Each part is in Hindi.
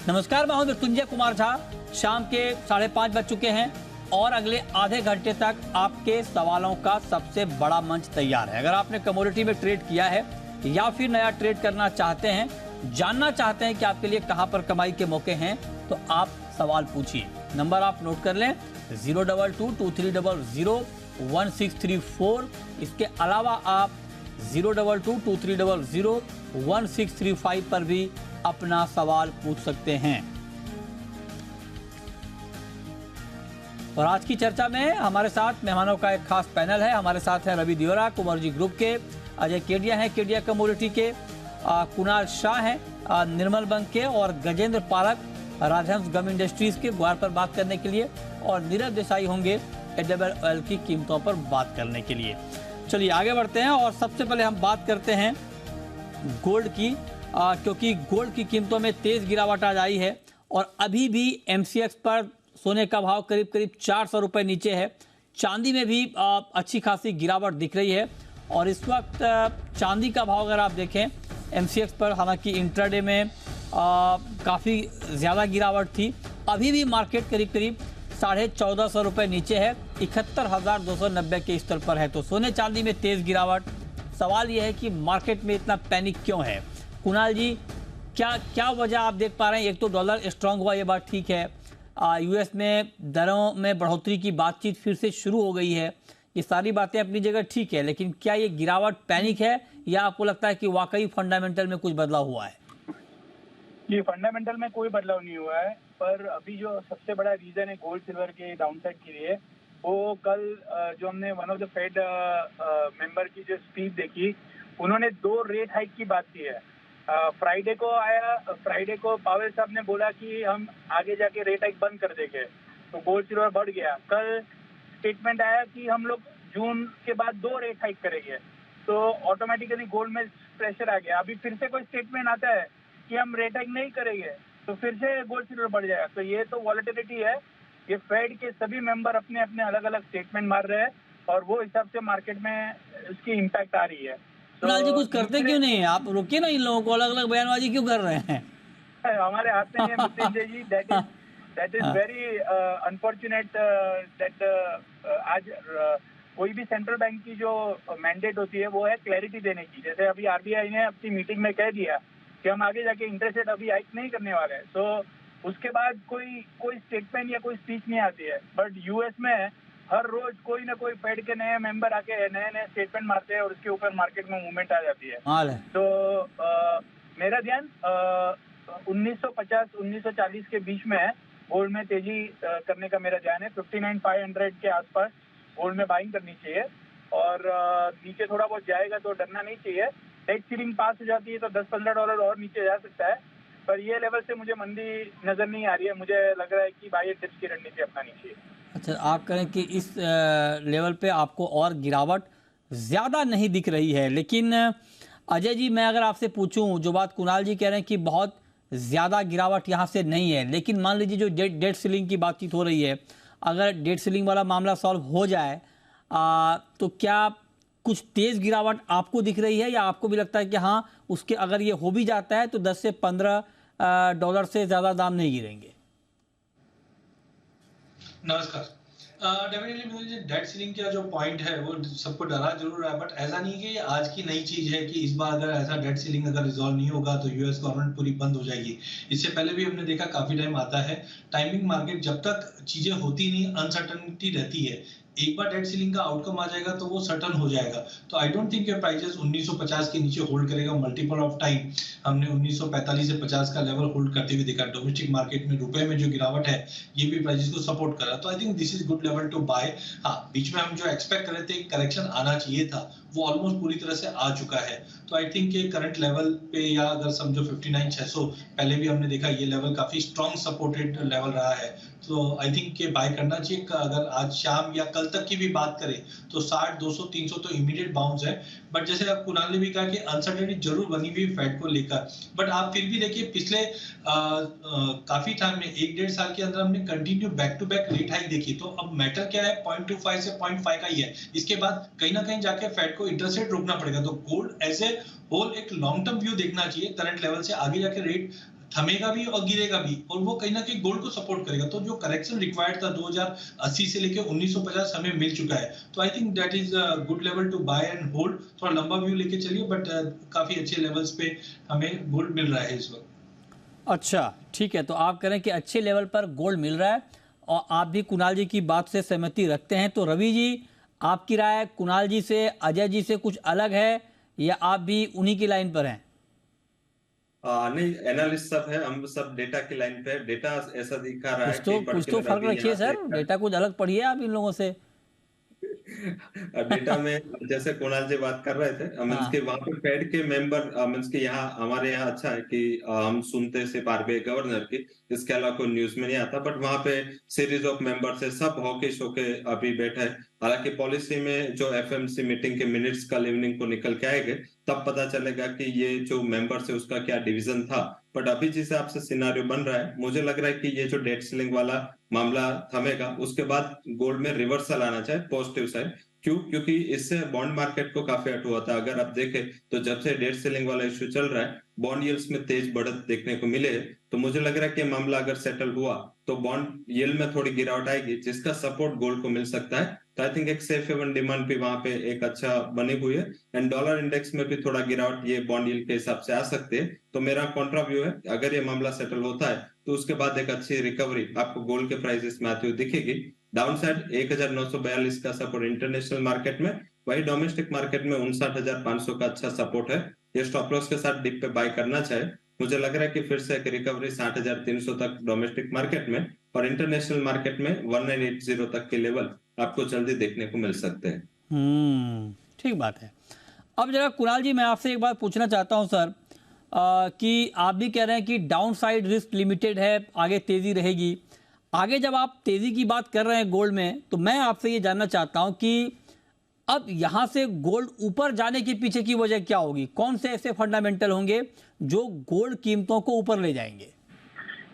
नमस्कार, मैं हूं मृत्युंजय कुमार झा। शाम के 5:30 बज चुके हैं और अगले आधे घंटे तक आपके सवालों का सबसे बड़ा मंच तैयार है। अगर आपने कमोडिटी में ट्रेड किया है या फिर नया ट्रेड करना चाहते हैं, जानना चाहते हैं कि आपके लिए कहां पर कमाई के मौके हैं, तो आप सवाल पूछिए। नंबर आप नोट कर लें 02223001634। इसके अलावा आप 02223001635 पर भी अपना सवाल पूछ सकते हैं। और आज की चर्चा में हमारे साथ मेहमानों का एक खास पैनल है। हमारे साथ हैं रवि दियोरा, कुंवरजी ग्रुप के, अजय केडिया हैं केडिया कमोडिटी के, कुणाल शाह हैं निर्मल बैंक के, और गजेंद्र पारक राजहंस गम इंडस्ट्रीज के ग्वार पर बात करने के लिए, और नीरज देसाई होंगे एडब्ल्यूएल की कीमतों पर बात करने के लिए। चलिए आगे बढ़ते हैं और सबसे पहले हम बात करते हैं गोल्ड की, क्योंकि गोल्ड की कीमतों में तेज गिरावट आज आई है और अभी भी एमसीएक्स पर सोने का भाव करीब 400 रुपए नीचे है। चांदी में भी अच्छी खासी गिरावट दिख रही है और इस वक्त चांदी का भाव अगर आप देखें एमसीएक्स पर, हालांकि इंट्राडे में काफ़ी ज़्यादा गिरावट थी, अभी भी मार्केट करीब 1450 रुपये नीचे है, 71,290 के स्तर पर है। तो सोने चांदी में तेज़ गिरावट। सवाल यह है कि मार्केट में इतना पैनिक क्यों है? कुणाल जी, क्या वजह आप देख पा रहे हैं? एक तो डॉलर स्ट्रांग हुआ, ये बात ठीक है। यूएस में दरों में बढ़ोतरी की बातचीत फिर से शुरू हो गई है, ये सारी बातें अपनी जगह ठीक है, लेकिन क्या ये गिरावट पैनिक है या आपको लगता है कि वाकई फंडामेंटल में कुछ बदलाव हुआ है? ये फंडामेंटल में कोई बदलाव नहीं हुआ है, पर अभी जो सबसे बड़ा रीजन है गोल्ड सिल्वर के डाउनसाइड के लिए, वो कल जो हमने one of the Fed member की जो स्पीच देखी, उन्होंने 2 रेट हाइक की बात की है। फ्राइडे को पावेल साहब ने बोला कि हम आगे जाके रेट हाइक बंद कर देंगे, तो गोल्ड सिल्वर बढ़ गया। कल स्टेटमेंट आया कि हम लोग जून के बाद 2 रेट हाइक करेंगे, तो ऑटोमेटिकली गोल्ड में प्रेशर आ गया। अभी फिर से कोई स्टेटमेंट आता है कि हम रेट हाइक नहीं करेंगे, तो फिर से गोल्ड सिल्वर बढ़ जाएगा। तो ये तो वॉलेटिलिटी है। ये फेड के सभी मेंबर अपने अपने अलग अलग स्टेटमेंट मार रहे हैं और वो हिसाब से मार्केट में इसकी इम्पैक्ट आ रही है। कुणाल जी, कुछ करते क्यों नहीं? आप रुकिए ना, इन लोगों को अलग अलग बयानबाजी क्यों कर रहे हैं? हमारे हाथ में है Mrityunjay ji, that is very unfortunate that आज कोई भी सेंट्रल बैंक की जो मैंडेट होती है वो है क्लैरिटी देने की। जैसे अभी आरबीआई ने अपनी मीटिंग में कह दिया कि हम आगे जाके इंटरेस्ट रेट अभी हाइक नहीं करने वाले हैं, तो उसके बाद कोई स्टेटमेंट या कोई स्पीच नहीं आती है। बट यूएस में हर रोज कोई ना कोई फेड के नए मेंबर आके नए स्टेटमेंट मारते हैं और उसके ऊपर मार्केट में मूवमेंट आ जाती है। तो मेरा ध्यान 1950-1940 के बीच में है, गोल्ड में तेजी करने का मेरा ध्यान है। 59,500 के आसपास गोल्ड में बाइंग करनी चाहिए और नीचे थोड़ा बहुत जाएगा तो डरना नहीं चाहिए। डेट सीलिंग पास हो जाती है तो $10-15 और नीचे जा सकता है, पर ये लेवल से मुझे मंदी नजर नहीं आ रही है। मुझे लग रहा है कि बाय टिप्स की रणनीति अपनानी चाहिए। अच्छा, आप कहें कि इस लेवल पे आपको और गिरावट ज़्यादा नहीं दिख रही है, लेकिन अजय जी, मैं अगर आपसे पूछूं, जो बात कुणाल जी कह रहे हैं कि बहुत ज़्यादा गिरावट यहाँ से नहीं है, लेकिन मान लीजिए जो डेट सीलिंग की बातचीत हो रही है, अगर डेट सीलिंग वाला मामला सॉल्व हो जाए तो क्या कुछ तेज़ गिरावट आपको दिख रही है, या आपको भी लगता है कि हाँ, उसके अगर ये हो भी जाता है तो 10 से 15 डॉलर से ज़्यादा दाम नहीं गिरेंगे? नमस्कार। डेफिनेटली मुझे डेट सीलिंग का जो पॉइंट है वो सबको डरा जरूर है, बट ऐसा नहीं कि ये आज की नई चीज है कि इस बार अगर ऐसा डेट सीलिंग अगर रिजॉल्व नहीं होगा तो यूएस गवर्नमेंट पूरी बंद हो जाएगी। इससे पहले भी हमने देखा काफी टाइम आता है, टाइमिंग मार्केट जब तक चीजें होती नहीं, अनसर्टनिटी रहती है। एक बार डेट सीलिंग का आउटकम आ जाएगा तो वो सर्टन हो जाएगा। तो आई डोंट थिंक ये प्राइसेस 1950 के नीचे होल्ड करेगा मल्टीपल ऑफ टाइम। हमने 1945 से 50 का लेवल होल्ड करते हुए देखा। डोमेस्टिक मार्केट में रुपए में जो गिरावट है ये भी प्राइसेस को सपोर्ट कर रहा है। तो I think this is good level to buy. हाँ, बीच में हम जो एक्सपेक्ट कर रहे थे करेक्शन आना चाहिए था वो ऑलमोस्ट पूरी तरह से आ चुका है। तो आई थिंक ये करंट लेवल पे, या अगर समझो 59,600, पहले भी हमने देखा ये लेवल काफी स्ट्रॉन्ग सपोर्टेड लेवल रहा है। तो आई थिंक ये बाय करना चाहिए। अगर आज शाम या कल तक की भी बात करें तो 60, 200, 300 तो इमीडिएट बाउंस है। बट जैसे अब कुणाल ने भी कहा कि अनसर्टेनिटी जरूर बनी हुई फेड को लेकर, बट आप फिर भी देखिए पिछले काफी टाइम में 1-1.5 साल के अंदर हमने continue back to back rate hike देखी। तो अब मैटर क्या है, 0.25 से 0.5 का ही है। इसके बाद कहीं ना कहीं जाके फेड को इंटरेस्ट रेट रोकना पड़ेगा। तो गोल्ड एज ए होल एक लॉन्ग टर्म व्यू देखना चाहिए। करंट लेवल से आगे जाके रेट थमेगा भी और गिरेगा भी, और वो कहीं ना कहीं गोल्ड को सपोर्ट करेगा। तो जो करेक्शन रिक्वायर्ड था 2080 से लेके 1950 हमें मिल चुका है। तो I think that is a good level to buy and hold. थोड़ा लंबा व्यू लेके चलिए, बट काफी अच्छे लेवल्स पे हमें गोल्ड मिल रहा है इस वक्त। अच्छा, ठीक है, तो आप कह रहे हैं कि अच्छे लेवल पर गोल्ड मिल रहा है और आप भी कुणाल जी की बात से सहमति रखते हैं। तो रवि जी, आपकी राय कुणाल जी से, अजय जी से कुछ अलग है या आप भी उन्हीं की लाइन पर हैं? नहीं, एनालिस्ट सब है, हम सब डेटा की लाइन पे है। डेटा ऐसा दिखा रहा है कि कुछ तो पर्टिकुलर फर्क अभी रखिए यहाँ से सर, डेटा कुछ अलग पढ़िए आप इन लोगों से। डेटा में जैसे कुणाल जी बात कर रहे थे, मीन्स हाँ। के वहां पे फेड के मेंबर, मीन्स के यहाँ हमारे यहाँ अच्छा है कि हम सुनते सिर्फ आरबीआई गवर्नर की, इसके अलावा कोई न्यूज में नहीं आता। बट वहां पे सीरीज ऑफ मेंबर्स है, सब हॉकिश होके अभी बैठे हैं। हालांकि पॉलिसी में जो एफएमसी मीटिंग के मिनट्स कल इवनिंग को निकल के आएंगे, तब पता चलेगा कि ये जो मेंबर्स है उसका क्या डिवीजन था। बट अभी जिस हिसाब से सिनारियो बन रहा है, मुझे लग रहा है कि ये जो डेट सीलिंग वाला मामला थमेगा, उसके बाद गोल्ड में रिवर्सल आना चाहिए पॉजिटिव साइड। क्यों? क्योंकि इससे बॉन्ड मार्केट को काफी हट हुआ था। अगर आप देखें तो जब से डेट सेलिंग वाला इश्यू चल रहा है, बॉन्ड यील्ड्स में तेज बढ़त देखने को मिले। तो मुझे लग रहा है कि मामला अगर सेटल हुआ तो बॉन्ड यील्ड में थोड़ी गिरावट आएगी, जिसका सपोर्ट गोल्ड को मिल सकता है। तो आई थिंक एक सेफ हेवन डिमांड भी वहां पे एक अच्छा बनी हुई है। एंड डॉलर इंडेक्स में भी थोड़ा गिरावट ये बॉन्ड यील्ड के हिसाब से आ सकती है। तो मेरा कॉन्ट्रा व्यू है, अगर ये मामला सेटल होता है तो उसके बाद एक अच्छी रिकवरी आपको गोल्ड के प्राइसेस में आती हुई दिखेगी। डाउन साइड 1942 का सपोर्ट इंटरनेशनल मार्केट में, वही डोमेस्टिक मार्केट में 59,500 का अच्छा सपोर्ट है। ये स्टॉप लॉस के साथ डिप पे बाय करना चाहिए। मुझे लग रहा है कि फिर से एक रिकवरी 60,300 तक डोमेस्टिक मार्केट में और इंटरनेशनल मार्केट में 1980 तक के लेवल आपको जल्दी देखने को मिल सकते हैं। ठीक बात है। अब जरा कुणाल जी, मैं आपसे एक बात पूछना चाहता हूं सर, कि आप भी कह रहे हैं कि डाउन साइड रिस्क लिमिटेड है, आगे तेजी रहेगी। आगे जब आप तेजी की बात कर रहे हैं गोल्ड में, तो मैं आपसे ये जानना चाहता हूं कि अब यहां से गोल्ड ऊपर जाने के पीछे की वजह क्या होगी? कौन से ऐसे फंडामेंटल होंगे जो गोल्ड कीमतों को ऊपर ले जाएंगे?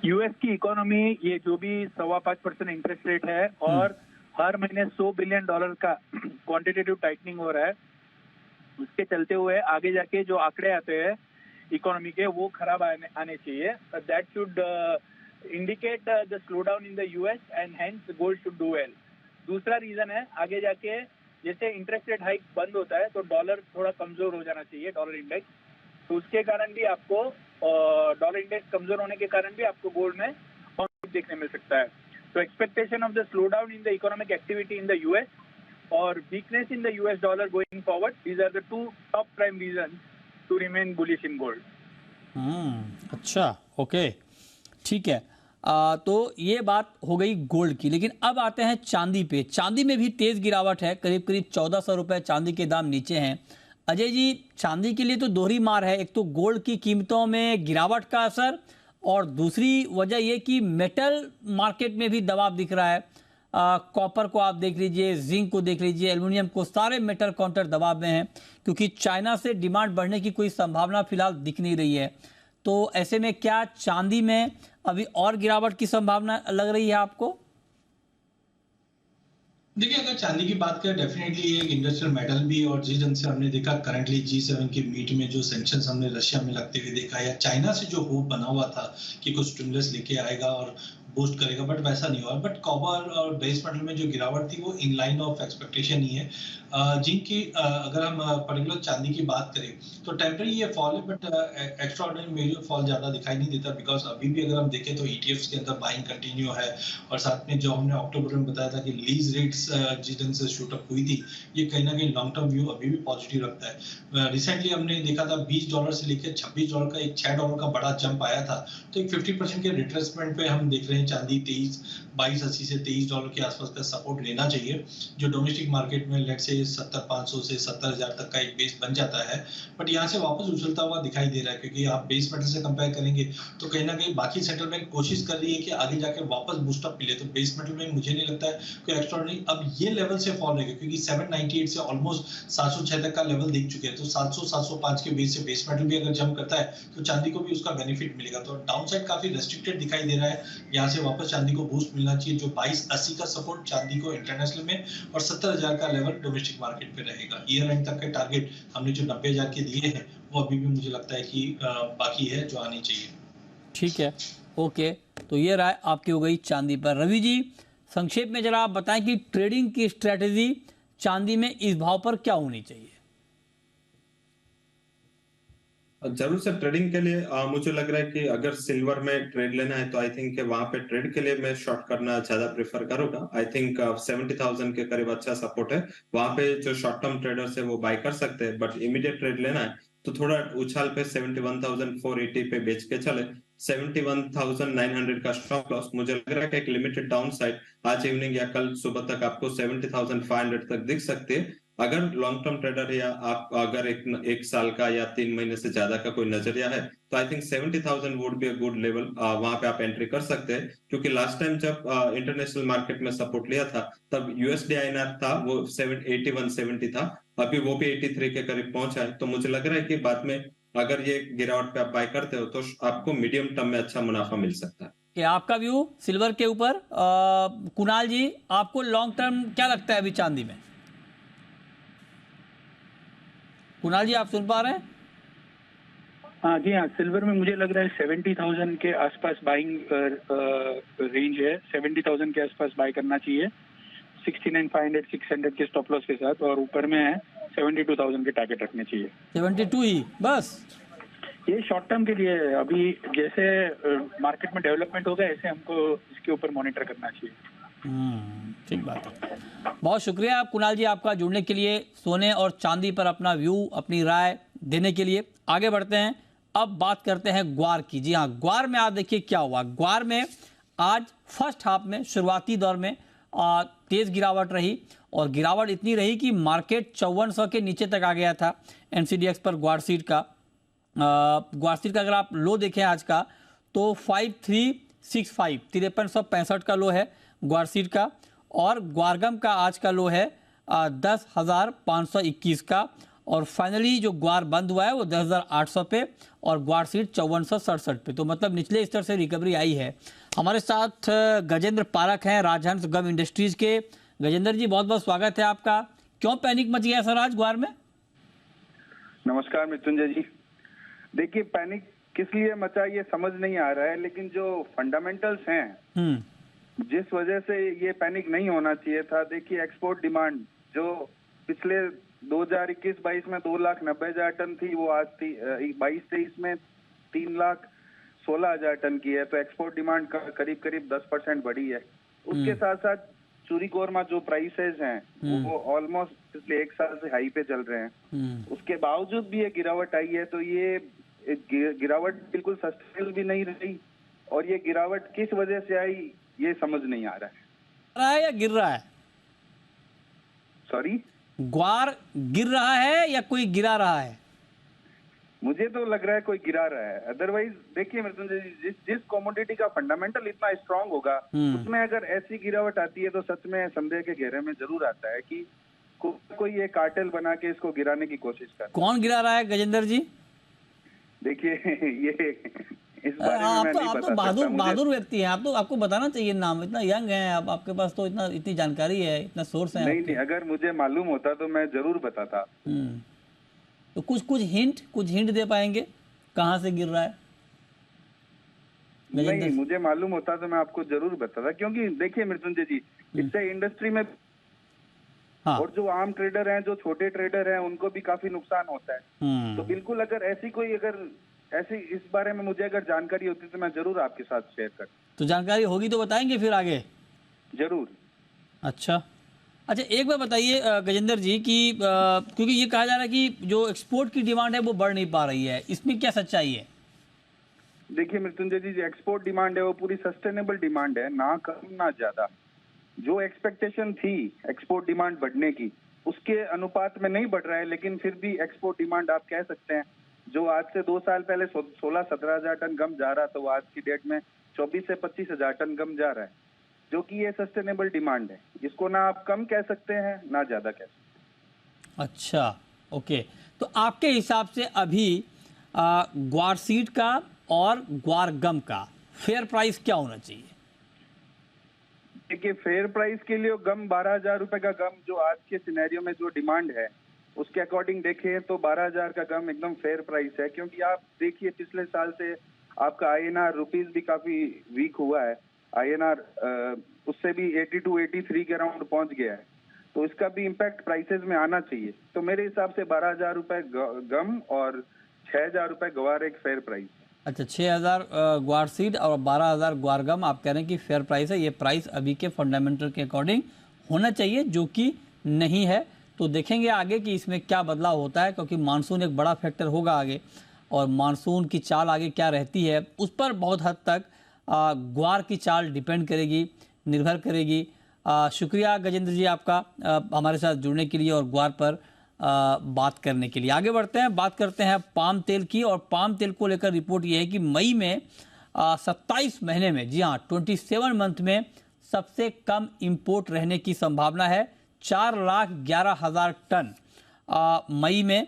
यूएस की इकोनॉमी, ये जो भी 5.25% इंटरेस्ट रेट है और हर महीने $100 बिलियन का क्वांटिटेटिव टाइटनिंग हो रहा है, उसके चलते हुए आगे जाके जो आंकड़े आते हैं इकोनॉमी के, वो खराब आने चाहिए। That should indicate the slow down in the US and hence gold should do well. दूसरा रीजन है, आगे जाके जैसे इंटरेस्ट रेट हाइक बंद होता है तो डॉलर थोड़ा कमजोर हो जाना चाहिए, डॉलर इंडेक्स। तो उसके कारण भी आपको, डॉलर इंडेक्स कमजोर होने के कारण भी आपको गोल्ड में देखने मिल सकता है। तो expectation of the slow down in the economic activity in the US और weakness in the US dollar going forward, these are the two top prime reason to remain bullish in gold. अच्छा, ओके, ठीक है। तो ये बात हो गई गोल्ड की, लेकिन अब आते हैं चांदी पे। चांदी में भी तेज गिरावट है, करीब करीब 1400 रुपए चांदी के दाम नीचे हैं। अजय जी, चांदी के लिए तो दोहरी मार है, एक तो गोल्ड की कीमतों में गिरावट का असर और दूसरी वजह यह कि मेटल मार्केट में भी दबाव दिख रहा है। कॉपर को आप देख लीजिए, जिंक को देख लीजिए, एल्युमिनियम को, सारे मेटल काउंटर दबाव में हैं क्योंकि चाइना से डिमांड बढ़ने की कोई संभावना फिलहाल दिख नहीं रही है। तो ऐसे में क्या चांदी में अभी और गिरावट की संभावना लग रही है आपको? देखिए, अगर चांदी की बात करें, डेफिनेटली एक इंडस्ट्रियल मेटल भी, और जिस ढंग से हमने देखा करंटली G7 की मीट में जो सैंक्शंस हमने रशिया में लगते हुए देखा, या चाइना से जो होप बना हुआ था कि कुछ स्टिमुलस लेके आएगा और बूस्ट करेगा, बट वैसा नहीं हुआ। बट कॉपर और बेस मेटल में जो गिरावट थी वो इन लाइन ऑफ एक्सपेक्टेशन ही है। जिंक की अगर हम पर्टिकुलर चांदी की बात करें तो टेम्पररी ये फॉल है, बट एक्स्ट्राऑर्डिनरी मेजर फॉल ज्यादा दिखाई नहीं देता, बिकॉज अभी भी अगर हम देखें तो ETFs के अंदर बाइंग कंटिन्यू है। और साथ में जो हमने अक्टूबर में बताया था कि लीज रेट्स जिस ढंग से शूट अप हुई थी, ये कहीं ना कहीं लॉन्ग टर्म व्यू अभी भी पॉजिटिव रखता है। रिसेंटली हमने देखा था $20 से लेकर $26 का एक $6 का बड़ा जंप आया था। तो एक 50% के रिट्रेसमेंट पे हम देख रहे हैं चांदी 2280 से $23 के आसपास का सपोर्ट लेना चाहिए, जो डोमेस्टिक मार्केट में लेट से 70,500 से 70,000 तक का एक बेस बन जाता है। बट यहाँ से वापस उछलता हुआ दिखाई दे रहा है, क्योंकि आप बेस मेटल से कंपेयर करेंगे तो कहीं ना कहीं बाकी सेटलमेंट कोशिश कर रही है कि आगे जाके वापस बूस्टअप मिले। तो बेस मेटल में मुझे नहीं लगता है कोई एक्स्ट्राऑर्डिनरी अब ये लेवल से फॉल रहेगा, क्योंकि 798 से ऑलमोस्ट 706 तक का लेवल देख चुके हैं। तो 700-705 के बेस से बेस मेटल भी अगर जंप करता है तो चांदी को भी उसका बेनिफिट मिलेगा। तो डाउन साइड काफी रेस्ट्रिक्टेड दिखाई दे रहा है, यहाँ से वापस चांदी को बूस्ट मिलना चाहिए। जो 2280 का सपोर्ट चांदी को इंटरनेशनल में और 70,000 का लेवल डोमेस्टिक मार्केट पे रहेगा। ईयर एंड तक के टारगेट हमने जो 90,000 के दिए हैं वो अभी भी मुझे लगता है कि बाकी है, जो आनी चाहिए। ठीक है, ओके। तो ये राय आपकी हो गई चांदी पर। रवि जी, संक्षेप में जरा आप बताएं कि ट्रेडिंग की स्ट्रेटेजी चांदी में इस भाव पर क्या होनी चाहिए? जरूर सर, ट्रेडिंग के लिए मुझे लग रहा है कि अगर सिल्वर में ट्रेड लेना है तो आई थिंक वहां पे ट्रेड के लिए मैं शॉर्ट करना ज्यादा प्रेफर करूंगा। आई थिंक 70,000 के करीब अच्छा सपोर्ट है, वहां पे जो शॉर्ट टर्म ट्रेडर्स है वो बाय कर सकते हैं। बट इमीडिएट ट्रेड लेना है तो थोड़ा उछाल पे 71,480 पे बेच के चले। 71,900 का स्टॉप लॉस, मुझे लग रहा है कि एक लिमिटेड डाउन साइड आज इवनिंग या कल सुबह तक आपको 70,500 तक दिख सकती है। अगर लॉन्ग टर्म ट्रेडर है या आप अगर एक साल का या 3 महीने से ज्यादा का कोई नजरिया है तो I think 70,000 would be a good level. वहां पे आप एंट्री कर सकते हैं, क्योंकि लास्ट टाइम जब इंटरनेशनल मार्केट में सपोर्ट लिया था तब यूएसडी आईएनआर था वो 8170 था, अभी वो भी 83 के करीब पहुंचा है। तो मुझे लग रहा है कि बाद में अगर ये गिरावट पे आप बाय करते हो तो आपको मीडियम टर्म में अच्छा मुनाफा मिल सकता है। कि आपका व्यू सिल्वर के ऊपर। कुणाल जी, आपको लॉन्ग टर्म क्या लगता है अभी चांदी में? कुणाल जी, आप सुन पा रहे हैं? हाँ जी, हाँ, सिल्वर में मुझे लग रहा है 70,000 के आसपास बाइंग रेंज है। 70,000 के आसपास बाय करना चाहिए 69,500 600 के स्टॉप लॉस के साथ, और ऊपर में है 72,000 के टारगेट रखने चाहिए। 72 ही बस? ये शॉर्ट टर्म के लिए है। अभी जैसे मार्केट में डेवलपमेंट होगा ऐसे हमको इसके ऊपर मॉनिटर करना चाहिए। ठीक बात है। बहुत शुक्रिया आप कुणाल जी, आपका जुड़ने के लिए, सोने और चांदी पर अपना व्यू, अपनी राय देने के लिए। आगे बढ़ते हैं, अब बात करते हैं ग्वार की। जी हाँ, ग्वार में आज देखिए क्या हुआ। ग्वार में आज फर्स्ट हाफ में शुरुआती दौर में तेज गिरावट रही, और गिरावट इतनी रही कि मार्केट 5400 के नीचे तक आ गया था। एनसीडीएक्स पर ग्वार सीट का अगर आप लो देखें आज का तो 5365 5365 का लो है ग्वार सीट का, और ग्वारगम का आज का लो है 10,521 का, और फाइनली जो ग्वार बंद हुआ है वो 10,800 पे, और ग्वार सीट 5467 पे। तो मतलब निचले स्तर से रिकवरी आई है। हमारे साथ गजेंद्र पारक हैं, राजहंस गम इंडस्ट्रीज के। गजेंद्र जी, बहुत बहुत स्वागत है आपका। क्यों पैनिक मच गया सर आज ग्वार में? नमस्कार मृत्युंजय जी। देखिए, पैनिक किस लिए मचा ये समझ नहीं आ रहा है, लेकिन जो फंडामेंटल्स हैं जिस वजह से ये पैनिक नहीं होना चाहिए था। देखिए, एक्सपोर्ट डिमांड जो पिछले 2021-22 में 2,90,000 टन थी, वो आज 22-23 में 3,16,000 टन की है। तो एक्सपोर्ट डिमांड करीब करीब 10% बढ़ी है। उसके साथ साथ चूरी कोरमा जो प्राइसेस हैं वो ऑलमोस्ट पिछले 1 साल से हाई पे चल रहे हैं। उसके बावजूद भी ये गिरावट आई है। तो ये गिरावट बिल्कुल सस्टेनेबल भी नहीं रही, और ये गिरावट किस वजह से आई ये समझ नहीं आ रहा है या गिर रहा है? सॉरी, ग्वार गिर रहा है या कोई गिरा रहा है? मुझे तो लग रहा है कोई गिरा रहा है। अदरवाइज देखिए मृत्युंजय जी, जिस कमोडिटी का फंडामेंटल इतना स्ट्रांग होगा उसमें अगर ऐसी गिरावट आती है तो सच में संदेह के घेरे में जरूर आता है कि कोई ये कार्टेल बना के इसको गिराने की कोशिश कर। कौन गिरा रहा है गजेंद्र जी? देखिए, ये इस बारे में मैं नहीं आप बता तो बहादुर व्यक्ति हैं, आपको बताना चाहिए नाम। इतना यंग हैं आप, आपके पास तो इतनी जानकारी है, इतना सोर्स है। नहीं, अगर मुझे मालूम होता तो मैं जरूर बताता। तो कुछ हिंट दे पाएंगे कहाँ से गिर रहा है? नहीं, मुझे मालूम होता तो मैं आपको जरूर बताता, क्योंकि देखिए मृत्युंजय जी, इससे इंडस्ट्री में और जो आम ट्रेडर हैं, जो छोटे ट्रेडर हैं, उनको भी काफी नुकसान होता है। तो बिल्कुल अगर ऐसी इस बारे में मुझे अगर जानकारी होती तो मैं जरूर आपके साथ शेयर करता। तो जानकारी होगी तो बताएंगे फिर आगे? जरूर। अच्छा, एक बार बताइए गजेंद्र जी कि क्योंकि ये कहा जा रहा है कि जो एक्सपोर्ट की डिमांड है वो बढ़ नहीं पा रही है, इसमें क्या सच्चाई है? देखिए मृत्युंजय जी, जो एक्सपोर्ट डिमांड है वो पूरी सस्टेनेबल डिमांड है, ना कम ना ज्यादा। जो एक्सपेक्टेशन थी एक्सपोर्ट डिमांड बढ़ने की, उसके अनुपात में नहीं बढ़ रहा है, लेकिन फिर भी एक्सपोर्ट डिमांड आप कह सकते हैं जो आज से 2 साल पहले 16-17,000 टन गम जा रहा था, वो आज की डेट में 24 से 25,000 टन गम जा रहा है, जो कि ये सस्टेनेबल डिमांड है। इसको ना आप कम कह सकते हैं ना ज्यादा कह सकते हैं। अच्छा, ओके। तो आपके हिसाब से अभी ग्वार सीड का और ग्वार गम का फेयर प्राइस क्या होना चाहिए? देखिए, फेयर प्राइस के लिए गम 12,000 रुपए का गम जो आज के सिनेरियो में जो डिमांड है उसके अकॉर्डिंग देखें तो 12,000 का गम एकदम फेयर प्राइस है। क्योंकि आप देखिए, पिछले साल से आपका INR रुपीज भी काफी वीक हुआ है। INR उससे भी 82 83 के अराउंड पहुंच गया है, तो इसका भी इम्पैक्ट प्राइसेस में आना चाहिए। तो मेरे हिसाब से 12,000 रुपए गम और 6,000 रुपए ग्वार एक फेयर प्राइस। अच्छा, 6,000 ग्वार सीड और 12,000 ग्वार गम आप कह रहे हैं कि फेयर प्राइस है। ये प्राइस अभी के फंडामेंटल के अकॉर्डिंग होना चाहिए, जो कि नहीं है। तो देखेंगे आगे कि इसमें क्या बदलाव होता है, क्योंकि मानसून एक बड़ा फैक्टर होगा आगे, और मानसून की चाल आगे क्या रहती है उस पर बहुत हद तक ग्वार की चाल डिपेंड करेगी, निर्भर करेगी। शुक्रिया गजेंद्र जी आपका हमारे साथ जुड़ने के लिए और ग्वार पर बात करने के लिए। आगे बढ़ते हैं, बात करते हैं पाम तेल की। और पाम तेल को लेकर रिपोर्ट ये है कि मई में 27 महीने में, जी हाँ 27 मंथ में सबसे कम इंपोर्ट रहने की संभावना है। 4,11,000 टन मई में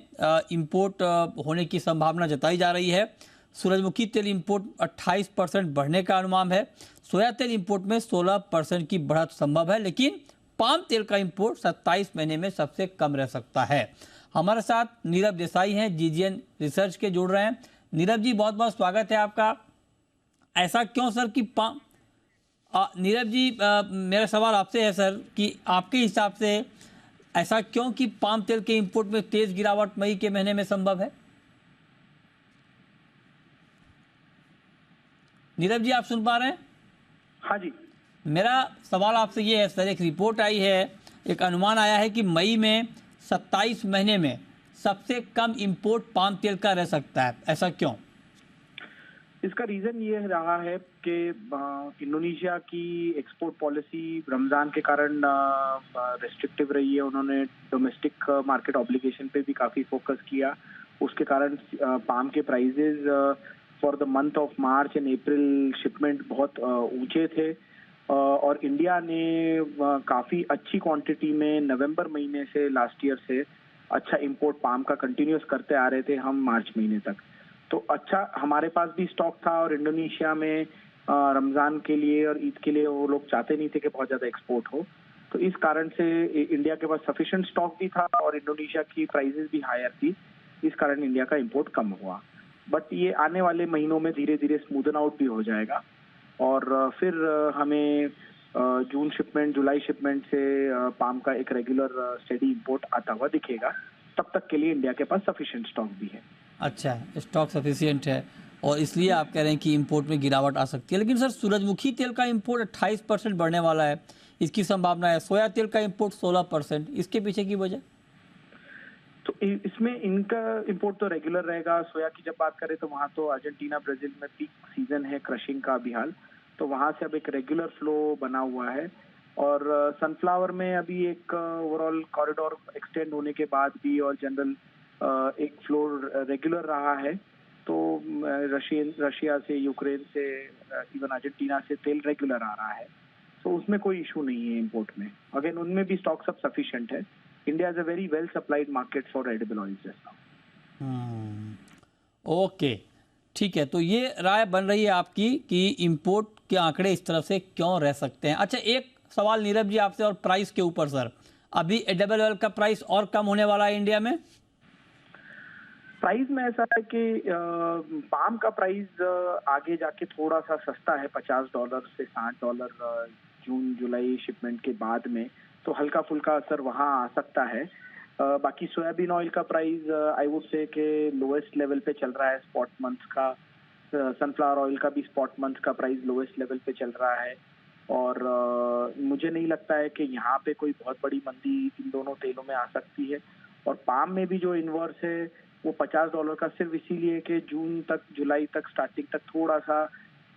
इंपोर्ट होने की संभावना जताई जा रही है। सूरजमुखी तेल इंपोर्ट 28% बढ़ने का अनुमान है। सोया तेल इंपोर्ट में 16% की बढ़त संभव है, लेकिन पाम तेल का इंपोर्ट 27 महीने में सबसे कम रह सकता है। हमारे साथ नीरव देसाई हैं, GGN रिसर्च के जुड़ रहे हैं। नीरव जी बहुत बहुत स्वागत है आपका। ऐसा क्यों सर कि नीरव जी मेरा सवाल आपसे है सर कि आपके हिसाब से ऐसा क्यों कि पाम तेल के इंपोर्ट में तेज गिरावट मई के महीने में संभव है? नीरव जी आप सुन पा रहे हैं? हाँ जी। मेरा सवाल आपसे ये है सर, एक रिपोर्ट आई है, एक अनुमान आया है कि मई में 27 महीने में सबसे कम इंपोर्ट पाम तेल का रह सकता है। ऐसा क्यों? इसका रीजन ये रहा है कि इंडोनेशिया की एक्सपोर्ट पॉलिसी रमजान के कारण रेस्ट्रिक्टिव रही है। उन्होंने डोमेस्टिक मार्केट ऑब्लिगेशन पे भी काफी फोकस किया। उसके कारण पाम के prices for the month of March and April shipment बहुत ऊंचे थे, और इंडिया ने काफी अच्छी क्वांटिटी में नवंबर महीने से लास्ट ईयर से अच्छा इंपोर्ट पाम का कंटिन्यूस करते आ रहे थे हम मार्च महीने तक। तो अच्छा हमारे पास भी स्टॉक था, और इंडोनेशिया में रमजान के लिए और ईद के लिए वो लोग चाहते नहीं थे कि बहुत ज्यादा एक्सपोर्ट हो। तो इस कारण से इंडिया के पास सफिशिएंट स्टॉक भी था और इंडोनेशिया की प्राइसेस भी हायर थी। इस कारण इंडिया का इंपोर्ट कम हुआ। बट ये आने वाले महीनों में धीरे धीरे स्मूदन आउट भी हो जाएगा, और फिर हमें जून शिपमेंट जुलाई शिपमेंट से पाम का एक रेगुलर स्टेडी इंपोर्ट आता हुआ दिखेगा। तब तक के लिए इंडिया के पास सफिशिएंट स्टॉक भी है। अच्छा, स्टॉक सफिशिएंट है और इसलिए आप कह रहे हैं कि इंपोर्ट में गिरावट आ सकती है। लेकिन सर सूरजमुखी तेल का इंपोर्ट 28% बढ़ने वाला है, इसकी संभावना है। सोया तेल का इंपोर्ट 16%, इसके पीछे की वजह? तो इसमें इनका इंपोर्ट तो रेगुलर रहेगा। सोया की जब बात करें तो वहाँ तो अर्जेंटीना ब्राजील में पीक सीजन है क्रशिंग का अभी हाल, तो वहाँ से अब एक रेगुलर फ्लो बना हुआ है। और सनफ्लावर में अभी एक ओवरऑल कॉरिडोर एक्सटेंड होने के बाद भी और जनरल एक फ्लो रेगुलर रहा है। तो रशिया से, यूक्रेन से, इवन अर्जेंटीना से तेल रेगुलर आ रहा है, तो उसमें कोई इशू नहीं है इंपोर्ट में। अगेन उनमें भी स्टॉक सब सफिशिएंट है। India is a very well supplied market for edible oils just now. Okay, ठीक है। तो ये राय बन रही है आपकी कि इंपोर्ट के आंकड़े इस तरफ से क्यों रह सकते हैं। अच्छा, एक सवाल नीरव जी आपसे और प्राइस के ऊपर सर, अभी एडिबल ऑयल का प्राइस और कम होने वाला है इंडिया में? प्राइस में ऐसा है कि पाम का प्राइस आगे जाके थोड़ा सा सस्ता है, $50 से $60 जून जुलाई शिपमेंट के बाद में, तो हल्का फुल्का असर वहाँ आ सकता है। बाकी सोयाबीन ऑयल का प्राइस आई वुड से कि लोएस्ट लेवल पे चल रहा है स्पॉट मंथ का। सनफ्लावर ऑयल का भी स्पॉट मंथ का प्राइस लोएस्ट लेवल पे चल रहा है, और मुझे नहीं लगता है कि यहाँ पे कोई बहुत बड़ी मंदी इन दोनों तेलों में आ सकती है। और पाम में भी जो इन्वर्स है वो $50 का सिर्फ इसीलिए कि जून तक जुलाई तक स्टार्टिंग तक थोड़ा सा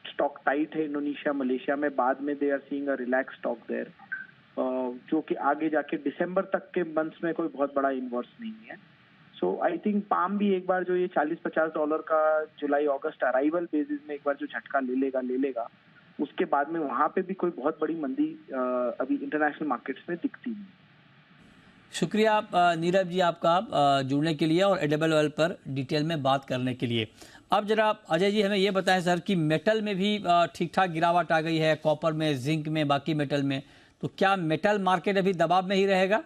स्टॉक टाइट है इंडोनेशिया मलेशिया में। बाद में they are seeing a relax stock there, जो कि आगे जाके दिसंबर तक के मंथ्स में कोई बहुत बड़ा इन्वर्स नहीं है। सो आई थिंक पाम भी एक बार जो ये $40-50 का जुलाई अगस्त अराइवल बेसिस में एक बार जो झटका ले लेगा, उसके बाद में वहां पे भी कोई बहुत बड़ी मंदी अभी इंटरनेशनल मार्केट्स में दिखती नहीं। शुक्रिया नीरव जी आपका जुड़ने के लिए और एडिबल ऑयल पर डिटेल में बात करने के लिए। अब जरा अजय जी हमें ये बताएं सर कि मेटल में भी ठीक ठाक गिरावट आ गई है, कॉपर में, जिंक में, बाकी मेटल में, तो क्या मेटल मार्केट अभी दबाव में ही रहेगा?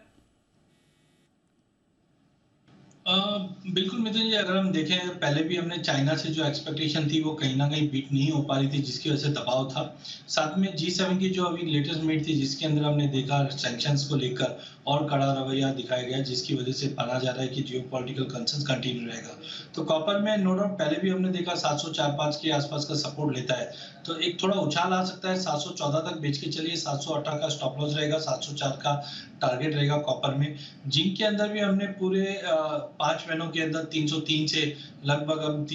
बिल्कुल मिथुन जी, अगर हम देखें पहले भी हमने चाइना से जो एक्सपेक्टेशन थी वो कहीं ना कहीं बीट नहीं हो पा रही थी, जिसकी वजह से दबाव था। साथ में G7 की जो अभी लेटेस्ट मीट थी जिसके अंदर हमने देखा सैंक्शंस को लेकर और कड़ा रवैया दिखाया गया, जिसकी वजह से माना जा रहा है कि जियोपॉलिटिकल कंसर्न कंटिन्यू रहेगा। तो कॉपर में नो डाउट पहले भी हमने देखा 704-5 के आसपास का सपोर्ट लेता है, तो एक थोड़ा उछाल आ सकता है। 714 तक बेच के चलिए, 718 का स्टॉप लॉस रहेगा, 704 का टारगेट रहेगा कॉपर में। जिंक के अंदर भी हमने पूरे 5 महीनों के अंदर 303 से लगभग हम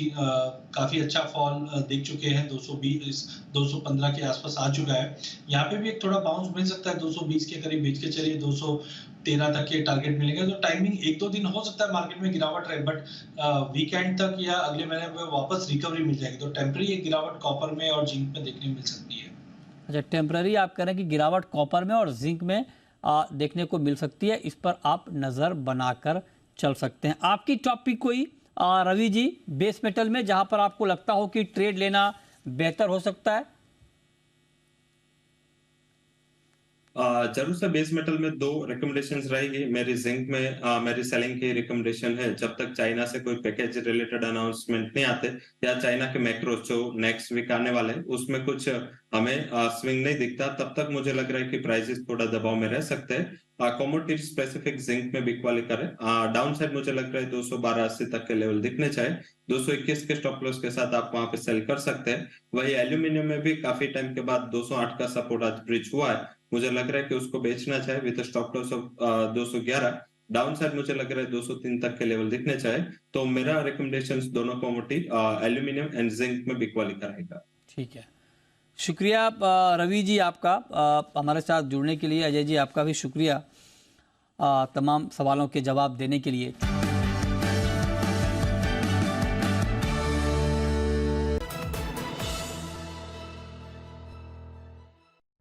काफी अच्छा फॉल देख चुके हैं। 220 215 के आसपास आ चुका है। यहाँ पे भी एक थोड़ा बाउंस मिल सकता है, 220 के करीब बेच के चलिए, 213 तक के टारगेट मिलेगा। तो टाइमिंग 1-2 दिन हो सकता है मार्केट में गिरावट रहे, बट वीकेंड तक या अगले महीने में वापस रिकवरी मिल जाएगी। तो टेम्पररी एक गिरावट कॉपर में और जिंक में देखने मिल सकती है। अच्छा, टेम्पररी आप कह रहे हैं कि गिरावट कॉपर में और जिंक में देखने को मिल सकती है, इस पर आप नज़र बनाकर चल सकते हैं। आपकी टॉपिक कोई रवि जी बेस मेटल में जहां पर आपको लगता हो कि ट्रेड लेना बेहतर हो सकता है? जरूर से बेस मेटल में 2 रिकमेंडेशंस रहेगी। मेरी जिंक में मेरी सेलिंग की रिकमेंडेशन है, जब तक चाइना से कोई पैकेज रिलेटेड अनाउंसमेंट नहीं आते या चाइना के मैक्रो जो नेक्स्ट वीक आने वाले हैं उसमें कुछ हमें स्विंग नहीं दिखता, तब तक मुझे लग रहा है कि प्राइसेस थोड़ा दबाव में रह सकते हैं। कमोडिटी स्पेसिफिक जिंक में भी इक्वली करें। डाउन साइड मुझे लग रहा है 212.80 तक के लेवल दिखने चाहिए। 221 के स्टॉप लॉस के साथ आप वहां पे सेल कर सकते हैं। वही एल्यूमिनियम में भी काफी टाइम के बाद 208 का सपोर्ट आज ब्रिज हुआ है, मुझे लग रहा है कि उसको बेचना चाहिए with stop loss of 211। Down side मुझे लग रहा है 203 तक के लेवल दिखने चाहिए। तो मेरा रिकमेंडेशंस दोनों कमोडिटी एल्यूमिनियम एंड जिंक में इक्वली करेगा। ठीक है, शुक्रिया रवि जी आपका हमारे साथ जुड़ने के लिए। अजय जी आपका भी शुक्रिया तमाम सवालों के जवाब देने के लिए।